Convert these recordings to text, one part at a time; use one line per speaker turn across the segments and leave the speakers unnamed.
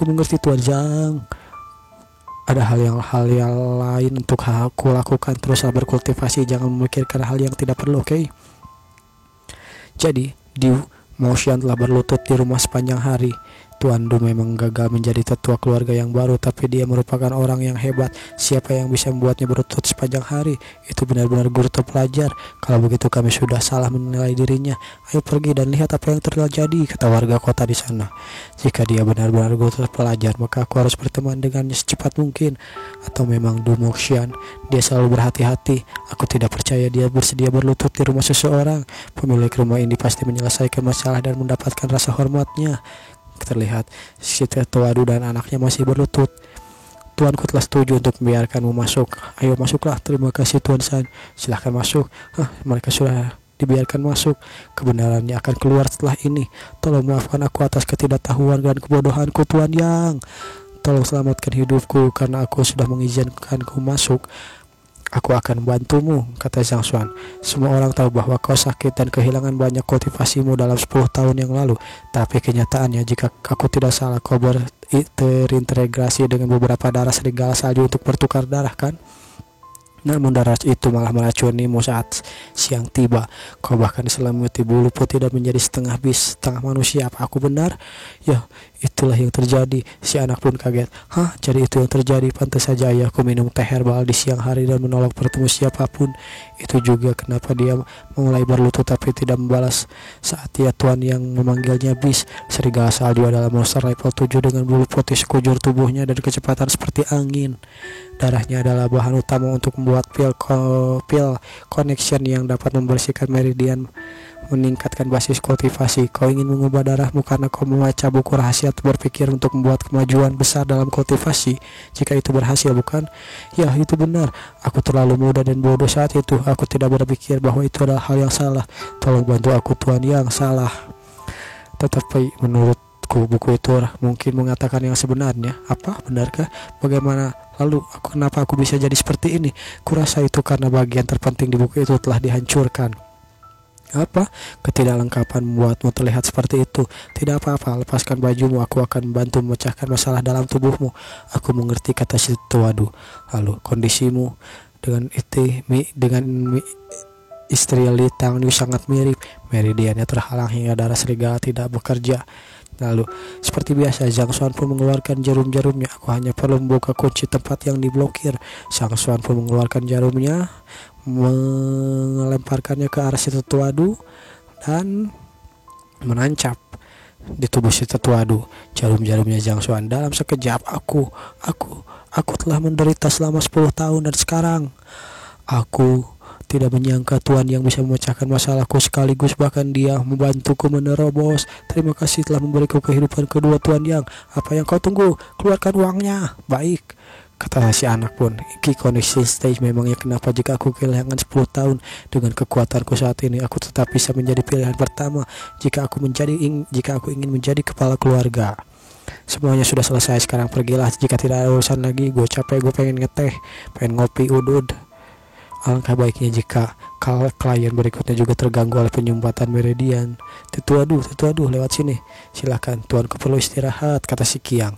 Aku mengerti Tuan Zhang. Ada hal yang lain untuk aku lakukan. Teruslah berkultivasi, jangan memikirkan hal yang tidak perlu, oke? Jadi, Diu Motion telah berlutut di rumah sepanjang hari. Tuan Du memang gagal menjadi tetua keluarga yang baru, tapi dia merupakan orang yang hebat. Siapa yang bisa membuatnya berlutut sepanjang hari? Itu benar-benar guru terpelajar. Kalau begitu kami sudah salah menilai dirinya. Ayo pergi dan lihat apa yang terjadi, kata warga kota di sana. Jika dia benar-benar guru terpelajar, maka aku harus berteman dengannya secepat mungkin. Atau memang Du Moxian, dia selalu berhati-hati. Aku tidak percaya dia bersedia berlutut di rumah seseorang. Pemilik rumah ini pasti menyelesaikan masalah dan mendapatkan rasa hormatnya. Terlihat si tetua Du dan anaknya masih berlutut. Tuanku telah setuju untuk membiarkanmu masuk. Ayo masuklah. Terima kasih Tuan San. Silahkan masuk. Mereka sudah dibiarkan masuk. Kebenarannya akan keluar setelah ini. Tolong maafkan aku atas ketidaktahuan dan kebodohanku Tuan Yang. Tolong selamatkan hidupku karena aku sudah mengizinkanku masuk. Aku akan membantumu, kata Zhang Xuan. Semua orang tahu bahwa kau sakit dan kehilangan banyak kultivasimu dalam 10 tahun yang lalu. Tapi kenyataannya, jika aku tidak salah, kau terintegrasi dengan beberapa darah serigala salju untuk bertukar darah, kan? Namun darah itu malah meracunimu saat siang tiba. Kau bahkan diselimuti bulu putih dan menjadi setengah bis, setengah manusia. Apa aku benar? Ya, itulah yang terjadi. Si anak pun kaget. Jadi itu yang terjadi. Pantas saja ayahku minum teh herbal di siang hari dan menolak bertemu siapapun. Itu juga kenapa dia mulai berlutut tapi tidak membalas saat dia Tuan yang memanggilnya bis. Serigala salju adalah monster level 7 dengan bulu putih sekujur tubuhnya dan kecepatan seperti angin. Darahnya adalah bahan utama untuk membuat pil connection yang dapat membersihkan meridian, meningkatkan basis kultivasi. Kau ingin mengubah darahmu karena kau membaca buku rahasia atau berpikir untuk membuat kemajuan besar dalam kultivasi. Jika itu berhasil, bukan? Ya, itu benar. Aku terlalu muda dan bodoh saat itu. Aku tidak berpikir bahwa itu adalah hal yang salah. Tolong bantu aku Tuan Yang. Salah. Tetapi menurutku buku itu mungkin mengatakan yang sebenarnya. Apa? Benarkah? Bagaimana? Lalu kenapa aku bisa jadi seperti ini? Kurasa itu karena bagian terpenting di buku itu telah dihancurkan. Apa? Ketidaklengkapan membuatmu terlihat seperti itu. Tidak apa-apa, lepaskan bajumu. Aku akan membantu memecahkan masalah dalam tubuhmu. Aku mengerti, kata si tua Du. Lalu kondisimu dengan istri Li Tangniu sangat mirip. Meridiannya terhalang hingga darah serigala tidak bekerja. Lalu, seperti biasa, Zhang Xuan pun mengeluarkan jarum-jarumnya. Aku hanya perlu membuka kunci tempat yang diblokir. Zhang Xuan pun mengeluarkan jarumnya, melemparkannya ke arah si tetua Du dan menancap di tubuh si tetua Du. Jarum-jarumnya Zhang Xuan. Dalam sekejap, aku telah menderita selama 10 tahun dan sekarang aku tidak menyangka Tuan yang bisa memecahkan masalahku sekaligus bahkan dia membantuku menerobos. Terima kasih telah memberiku kehidupan kedua Tuan Yang. Apa yang kau tunggu? Keluarkan uangnya. Baik, kata si anak pun. Key connection stage memangnya kenapa jika aku kehilangan 10 tahun dengan kekuatanku saat ini aku tetap bisa menjadi pilihan pertama jika aku ingin menjadi kepala keluarga. Semuanya sudah selesai, sekarang pergilah jika tidak ada urusan lagi. Gue capek, gue pengen ngeteh, pengen ngopi udud. Alangkah baiknya jika klien berikutnya juga terganggu oleh penyumbatan meridian. Tetua Du, lewat sini. Silakan, tuanku perlu istirahat, kata si Qiang.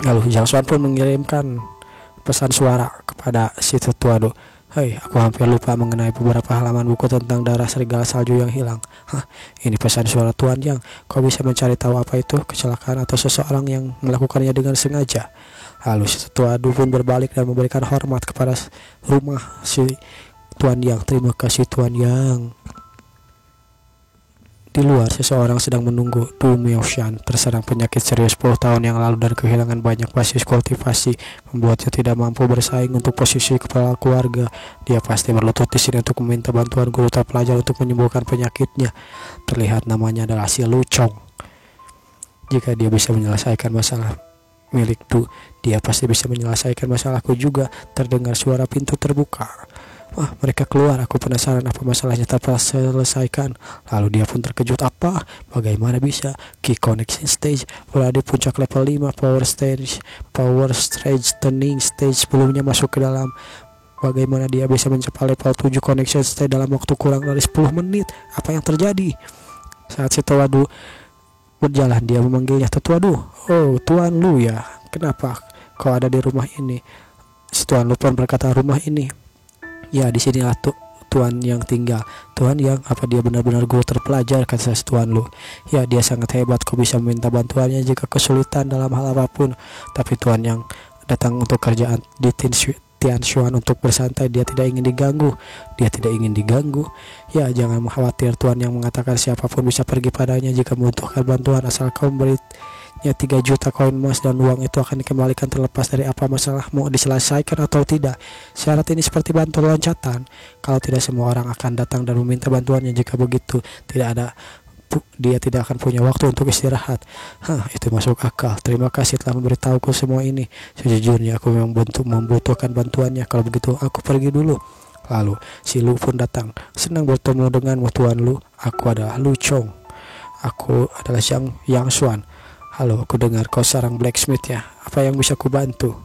Lalu Zhang Xuan pun mengirimkan pesan suara kepada si tetua Du. Hei, aku hampir lupa mengenai beberapa halaman buku tentang darah serigala salju yang hilang. Ini pesan suara Tuan Yang. Kau bisa mencari tahu apa itu? Kecelakaan atau seseorang yang melakukannya dengan sengaja? Lalu si tetua Du pun berbalik dan memberikan hormat kepada rumah si Tuan Yang. Terima kasih Tuan Yang. Di luar, seseorang sedang menunggu. Du Miaoshan terserang penyakit serius 10 tahun yang lalu dan kehilangan banyak basis kultivasi, membuatnya tidak mampu bersaing untuk posisi kepala keluarga. Dia pasti berlutut di sini untuk meminta bantuan guru terpelajar untuk menyembuhkan penyakitnya. Terlihat namanya adalah si Lu Chong. Jika dia bisa menyelesaikan masalah milik Du, dia pasti bisa menyelesaikan masalahku juga. Terdengar suara pintu terbuka. Wah, mereka keluar. Aku penasaran apa masalahnya tak selesaikan. Lalu dia pun terkejut. Apa? Bagaimana bisa? Key connection stage berada di puncak level 5. Power stage turning stage sebelumnya masuk ke dalam. Bagaimana dia bisa mencapai level 7 connection stage dalam waktu kurang dari 10 menit? Apa yang terjadi? Saat si Tetua Du Berjalan dia memanggilnya, "Tetua Lu, oh Tuan Lu ya, kenapa kau ada di rumah ini?" Si Tuan Lu pun berkata, "Rumah ini, ya di sinilah Tuan yang tinggal." "Tuan yang apa, dia benar-benar guru terpelajar," kata si Tuan Lu. "Ya dia sangat hebat, kau bisa meminta bantuannya jika kesulitan dalam hal apapun. Tapi Tuan yang datang untuk kerjaan di Tianshuan untuk bersantai, dia tidak ingin diganggu." "Dia tidak ingin diganggu? Ya jangan khawatir, Tuan yang mengatakan siapapun bisa pergi padanya jika membutuhkan bantuan, asal kau memberinya 3 juta koin emas, dan uang itu akan dikembalikan terlepas dari apa masalahmu diselesaikan atau tidak. Syarat ini seperti batu loncatan, kalau tidak semua orang akan datang dan meminta bantuannya. Jika begitu, dia tidak akan punya waktu untuk istirahat." Itu masuk akal. "Terima kasih telah memberitahuku semua ini. Sejujurnya aku memang membutuhkan bantuannya. Kalau begitu aku pergi dulu." Lalu si Lu pun datang. "Senang bertemu denganmu, Tuan Lu. Aku adalah Lu Chong. Aku adalah Yang Xuan. Halo, aku dengar kau seorang blacksmith ya. Apa yang bisa ku bantu?"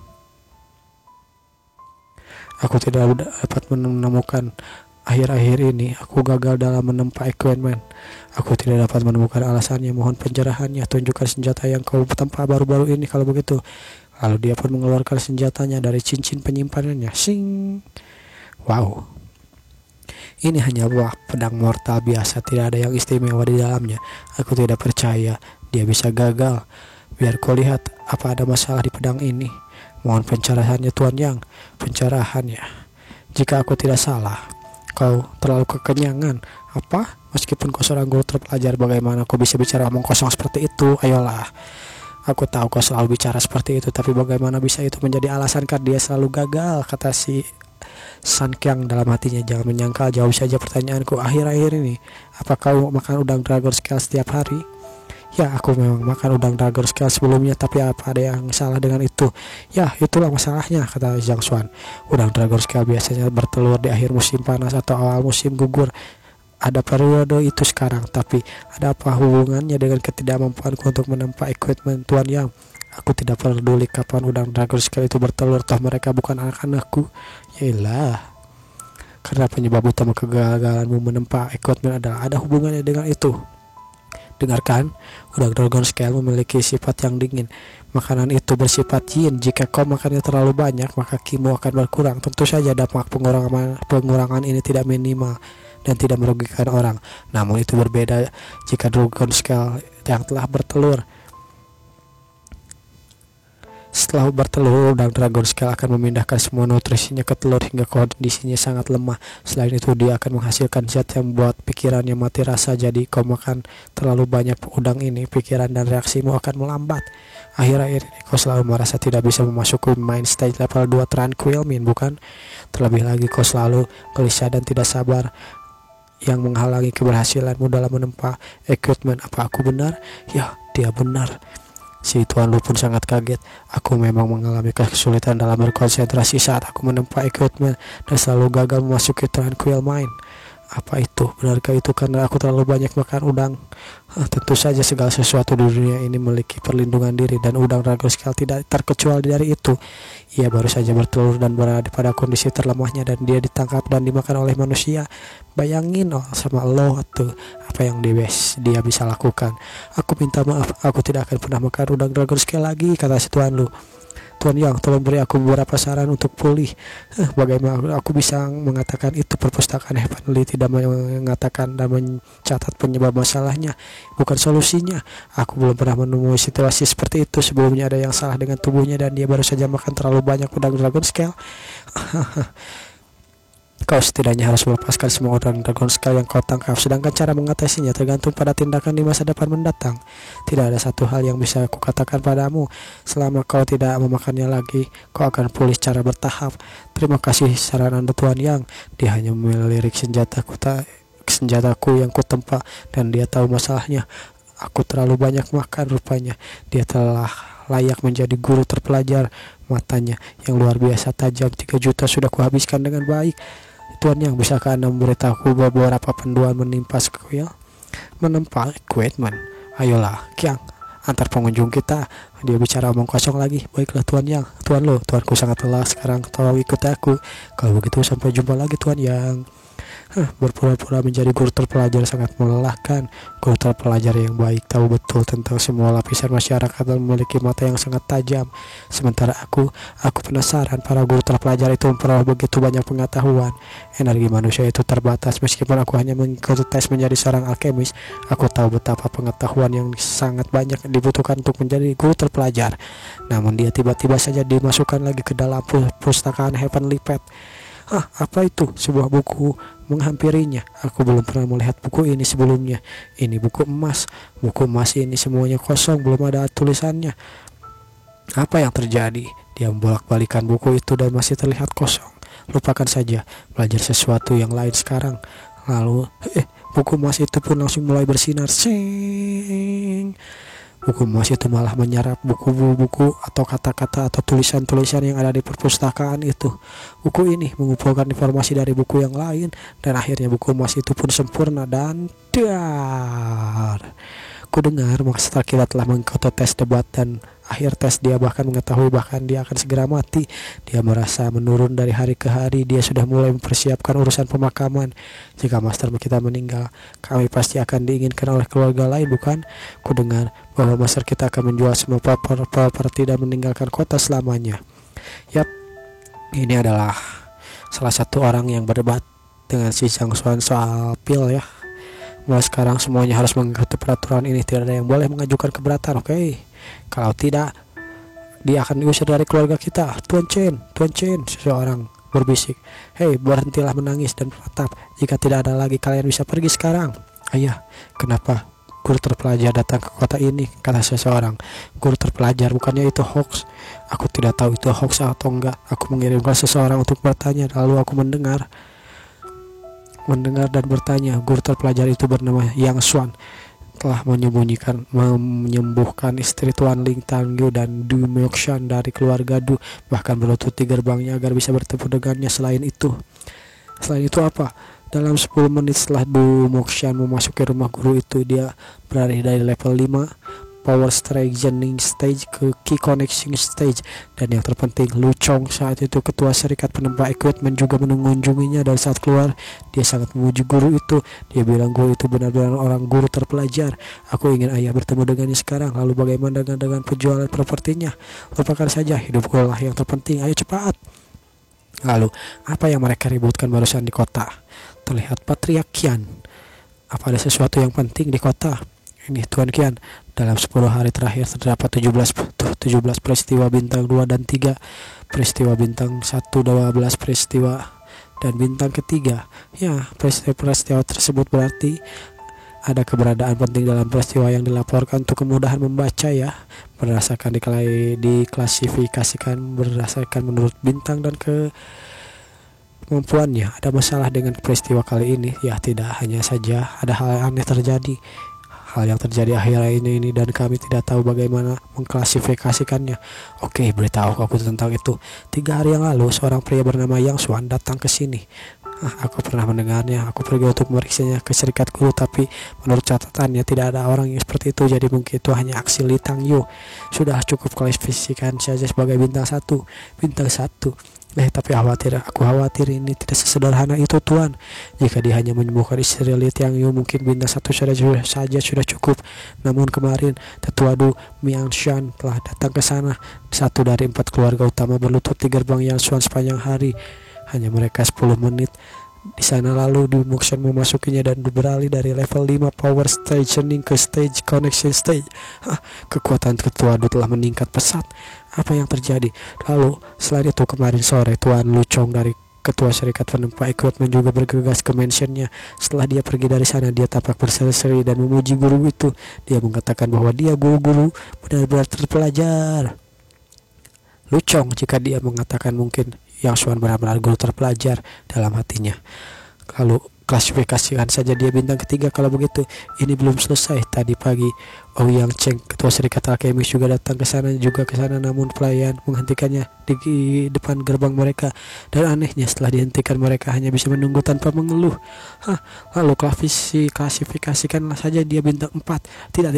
"Aku tidak dapat menemukan. Akhir-akhir ini aku gagal dalam menempa equipment. Aku tidak dapat menemukan alasannya. Mohon pencerahannya. Tunjukkan senjata yang kau tempa baru-baru ini kalau begitu." Lalu dia pun mengeluarkan senjatanya dari cincin penyimpanannya. Sing. Wow. Ini hanya buah pedang mortal biasa, tidak ada yang istimewa di dalamnya. Aku tidak percaya dia bisa gagal. Biar kau lihat apa ada masalah di pedang ini. Mohon pencerahannya, Tuan Yang. "Pencerahannya. Jika aku tidak salah, kau terlalu kekenyangan." "Apa? Meskipun kau seorang guru terpelajar, bagaimana kau bisa bicara omong kosong seperti itu? Ayolah. Aku tahu kau selalu bicara seperti itu, tapi bagaimana bisa itu menjadi alasan karena dia selalu gagal?" kata si San Kyang dalam hatinya. "Jangan menyangkal, jawab saja pertanyaanku. Akhir-akhir ini, apa kau makan udang dragon scale setiap hari?" "Ya, aku memang makan udang dragon scale sebelumnya, tapi apa ada yang salah dengan itu?" "Ya, itulah masalahnya," kata Zhang Xuan. "Udang dragon scale biasanya bertelur di akhir musim panas atau awal musim gugur. Ada periode itu sekarang, tapi ada apa hubungannya dengan ketidakmampuanku untuk menempa equipment, Tuan Yang?" "Aku tidak peduli kapan udang dragon scale itu bertelur, toh mereka bukan anak-anakku." "Yaelah, karena penyebab utama kegagalanmu menempa equipment adalah ada hubungannya dengan itu. Dengarkan, udang dragon scale memiliki sifat yang dingin. Makanan itu bersifat yin. Jika kau makannya terlalu banyak, maka kimu akan berkurang. Tentu saja dampak pengurangan ini tidak minimal dan tidak merugikan orang. Namun itu berbeda jika dragon scale yang telah bertelur. Setelah bertelur, udang dragon scale akan memindahkan semua nutrisinya ke telur hingga kondisinya sangat lemah. Selain itu, dia akan menghasilkan zat yang membuat pikirannya mati rasa. Jadi kau makan terlalu banyak udang ini, pikiran dan reaksimu akan melambat. Akhir-akhir ini kau selalu merasa tidak bisa memasuki main stage level 2 Tranquil Min, bukan? Terlebih lagi kau selalu gelisah dan tidak sabar, yang menghalangi keberhasilanmu dalam menempa equipment. Apa aku benar?" "Ya, dia benar." Si Tuan Lu pun sangat kaget. "Aku memang mengalami kesulitan dalam berkonsentrasi saat aku menempa equipment dan selalu gagal memasuki Tranquil Mine." "Apa itu? Benarkah itu karena aku terlalu banyak makan udang?" Tentu saja segala sesuatu di dunia ini memiliki perlindungan diri, dan udang dragon scale tidak terkecuali dari itu. Ia baru saja bertelur dan berada pada kondisi terlemahnya, dan dia ditangkap dan dimakan oleh manusia. Bayangin sama Allah tuh apa yang dia bisa lakukan. "Aku minta maaf, aku tidak akan pernah makan udang dragon scale lagi," kata si Tuan Lu. "Tuan Yang, tolong beri aku beberapa saran untuk pulih." Bagaimana aku bisa mengatakan itu? Perpustakaan Heavenly tidak mengatakan dan mencatat penyebab masalahnya, bukan solusinya. Aku belum pernah menemui situasi seperti itu sebelumnya. Ada yang salah dengan tubuhnya dan dia baru saja makan terlalu banyak udang dragon scale. Kau setidaknya harus melepaskan semua udang dragon scale yang kau tangkap, sedangkan cara mengatasinya tergantung pada tindakan di masa depan mendatang. Tidak ada satu hal yang bisa aku katakan padamu. Selama kau tidak memakannya lagi, kau akan pulih secara bertahap. Terima kasih saran Anda, Tuan Yang. Dia hanya melirik senjataku yang kutempa, dan dia tahu masalahnya. Aku terlalu banyak makan rupanya. Dia telah layak menjadi guru terpelajar. Matanya yang luar biasa tajam, 3 juta sudah kuhabiskan dengan baik. Tuan Yang, bisakah Anda memberitahu beberapa penduan menempa equipment? Ayolah, Kyang, antar pengunjung kita. Dia bicara omong kosong lagi. Baiklah Tuan Yang. Tuan Lo, tuanku sangat lelah sekarang, tolong ikut aku. Kalau begitu sampai jumpa lagi Tuan Yang. Berpura-pura menjadi guru terpelajar sangat melelahkan. Guru terpelajar yang baik tahu betul tentang semua lapisan masyarakat dan memiliki mata yang sangat tajam. Sementara aku penasaran, para guru terpelajar itu memperoleh begitu banyak pengetahuan. Energi manusia itu terbatas. Meskipun aku hanya mengikuti tes menjadi seorang alkemis, aku tahu betapa pengetahuan yang sangat banyak dibutuhkan untuk menjadi guru terpelajar. Namun dia tiba-tiba saja dimasukkan lagi ke dalam perpustakaan Heavenly Path. Apa itu? Sebuah buku menghampirinya. Aku belum pernah melihat buku ini sebelumnya. Ini buku emas. Buku emas ini semuanya kosong, belum ada tulisannya. Apa yang terjadi? Dia membolak-balikan buku itu dan masih terlihat kosong. Lupakan saja, belajar sesuatu yang lain sekarang. Lalu, buku emas itu pun langsung mulai bersinar. Sing. Buku emas itu malah menyerap buku-buku atau kata-kata atau tulisan-tulisan yang ada di perpustakaan itu. Buku ini mengumpulkan informasi dari buku yang lain, dan akhirnya buku emas itu pun sempurna dan dar. Ku dengar Master Kira telah mengikuti tes debat, dan akhir tes dia bahkan mengetahui dia akan segera mati. Dia merasa menurun dari hari ke hari. Dia sudah mulai mempersiapkan urusan pemakaman. Jika Master kita meninggal, kami pasti akan diinginkan oleh keluarga lain, bukan? Ku dengar bahwa Master kita akan menjual semua properti dan meninggalkan kota selamanya. Yap, ini adalah salah satu orang yang berdebat dengan si Zhang Xuan soal pil ya. Mulai sekarang semuanya harus mengikuti peraturan ini. Tidak ada yang boleh mengajukan keberatan, oke? Kalau tidak, dia akan diusir dari keluarga kita. Tuan Chen, seseorang berbisik. Hei, berhentilah menangis dan beratap. Jika tidak ada lagi, kalian bisa pergi sekarang. Ayah, kenapa guru terpelajar datang ke kota ini? Kata seseorang. Guru terpelajar, bukannya itu hoax? Aku tidak tahu itu hoax atau enggak. Aku mengirimkan seseorang untuk bertanya, lalu aku mendengar dan bertanya. Guru terpelajar itu bernama Yang Xuan telah menyembuhkan istri Tuan Ling Tangyu dan Du Mokshan dari keluarga Du, bahkan berlutut di gerbangnya agar bisa bertemu dengannya. Selain itu apa? Dalam 10 menit setelah Du Mokshan memasuki rumah guru itu, dia beralih dari level 5 Power Strengthening Stage ke Key Connection Stage. Dan yang terpenting, Lu Chong saat itu ketua serikat penempa equipment juga mengunjunginya, dan saat keluar dia sangat memuji guru itu. Dia bilang guru itu benar-benar orang guru terpelajar. Aku ingin ayah bertemu dengannya sekarang. Lalu bagaimana dengan penjualan propertinya? Lupakan saja, hidupku lah yang terpenting. Ayo cepat. Lalu apa yang mereka ributkan barusan di kota? Terlihat Patriark Qian. Apa ada sesuatu yang penting di kota? Ini Tuan Qian, dalam 10 hari terakhir terdapat 17 peristiwa bintang 2 dan 3, peristiwa bintang 1 12 peristiwa, dan bintang ketiga. Ya, peristiwa tersebut berarti ada keberadaan penting dalam peristiwa yang dilaporkan. Untuk kemudahan membaca ya, berdasarkan diklasifikasikan berdasarkan menurut bintang dan kemampuannya. Ada masalah dengan peristiwa kali ini? Ya, tidak hanya saja ada hal aneh terjadi. Hal yang terjadi akhir ini dan kami tidak tahu bagaimana mengklasifikasikannya. Oke, beritahu aku tentang itu. 3 hari yang lalu, seorang pria bernama Yang Xuan datang ke sini. Aku pernah mendengarnya. Aku pergi untuk memeriksanya ke serikat guru, tapi menurut catatannya tidak ada orang yang seperti itu. Jadi mungkin itu hanya aksi Li Tang Yu. Sudah cukup klasifikasikan saja sebagai bintang 1. Tapi aku khawatir ini tidak sesederhana itu, Tuan. Jika dia hanya menyembuhkan istri Li Tang Yu, mungkin bintang 1 saja sudah cukup. Namun kemarin Tetua Du Miangshan telah datang ke sana. 1 dari 4 keluarga utama berlutut di gerbang Yang Xuan sepanjang hari. Hanya mereka 10 menit di sana, lalu Du Mokshan memasukinya dan beralih dari level 5 Power Stationing ke Stage Connection Stage. Kekuatan Ketua Du telah meningkat pesat. Apa yang terjadi? Lalu selain itu, kemarin sore Tuan Lu Chong dari ketua serikat penempa equipment juga bergegas ke mansionnya. Setelah dia pergi dari sana, dia tampak berseri-seri dan memuji guru itu. Dia mengatakan bahwa dia guru-guru benar-benar terpelajar. Lu Chong, jika dia mengatakan mungkin Yang Xuan benar-benar guru terpelajar dalam hatinya. Lalu klasifikasikan saja dia bintang ketiga kalau begitu. Ini belum selesai. Tadi pagi Ouyang Cheng, ketua serikat alkemis, juga datang ke sana, namun pelayan menghentikannya di depan gerbang mereka. Dan anehnya, setelah dihentikan mereka hanya bisa menunggu tanpa mengeluh. Lalu klasifikasikanlah saja dia bintang 4. Tidak,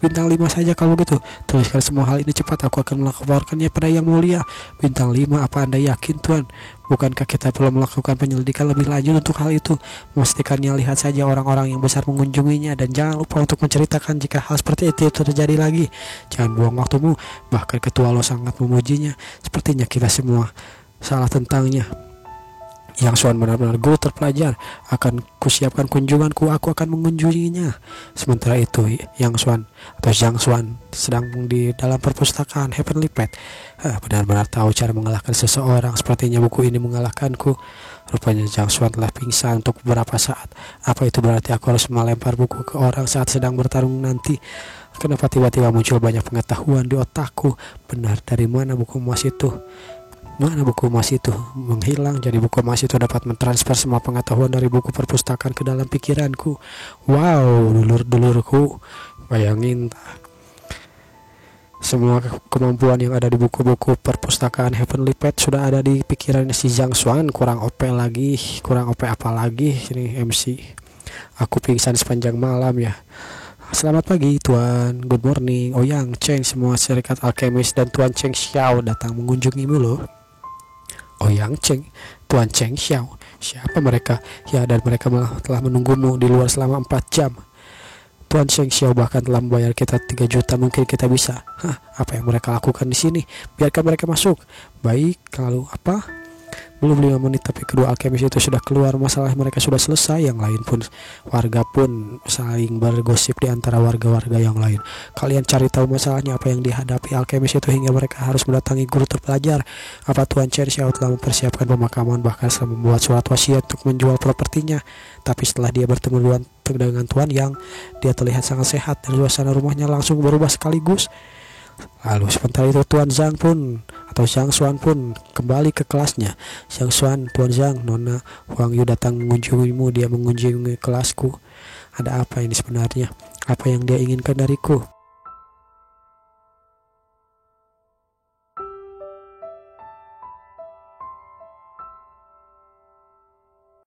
bintang 5 saja kalau begitu. Tuliskan semua hal ini cepat, aku akan melaporkannya pada Yang Mulia. Bintang 5, apa Anda yakin, Tuan? Bukankah kita perlu melakukan penyelidikan lebih lanjut untuk hal itu? Memastikannya, lihat saja orang-orang yang besar mengunjunginya, dan jangan lupa untuk menceritakan jika hal seperti itu terjadi lagi. Jangan buang waktumu, bahkan ketua lo sangat memujinya. Sepertinya kita semua salah tentangnya. Yang Swan benar-benar guru terpelajar. Akan kusiapkan kunjunganku, aku akan mengunjunginya. Sementara itu Yang Swan atau Zhang Swan sedang di dalam perpustakaan Heavenly Path. Benar-benar tahu cara mengalahkan seseorang. Sepertinya buku ini mengalahkanku. Rupanya Zhang Swan telah pingsan untuk beberapa saat. Apa itu berarti aku harus melempar buku ke orang saat sedang bertarung nanti? Kenapa tiba-tiba muncul banyak pengetahuan di otakku? Benar, dari mana buku emas itu? Mana buku emas itu menghilang? Jadi buku emas itu dapat mentransfer semua pengetahuan dari buku perpustakaan ke dalam pikiranku. Wow, dulur-dulurku, bayangin semua kemampuan yang ada di buku-buku perpustakaan Heavenly Path sudah ada di pikirannya si Zhang Swan. Kurang OP lagi, kurang OP apa lagi ini MC. Aku pingsan sepanjang malam ya. Selamat pagi Tuan, good morning. Yang Cheng, semua serikat alkemis dan Tuan Cheng Xiao datang mengunjungimu loh. Yang Cheng, Tuan Cheng Xiao, siapa mereka? Ya, dan mereka telah menunggumu di luar selama 4 jam. Tuan Cheng Xiao bahkan telah membayar kita 3 juta, mungkin kita bisa. Apa yang mereka lakukan di sini? Biarkan mereka masuk. Baik, lalu apa? Belum 5 menit tapi kedua alkemis itu sudah keluar. Masalah mereka sudah selesai. Yang lain pun, warga pun saling bergosip di antara warga-warga yang lain. Kalian cari tahu masalahnya apa yang dihadapi alkemis itu hingga mereka harus mendatangi guru terpelajar. Apa Tuan Chen Xiao telah mempersiapkan pemakaman, bahkan telah membuat surat wasiat untuk menjual propertinya. Tapi setelah dia bertemu dengan Tuan Yang, dia terlihat sangat sehat dan suasana rumahnya langsung berubah sekaligus. Lalu sementara itu Tuan Zhang pun atau Zhang Swan pun kembali ke kelasnya. Zhang Swan, Tuan Zhang, Nona Huang Yu datang mengunjungimu. Dia mengunjungi kelasku. Ada apa ini sebenarnya? Apa yang dia inginkan dariku?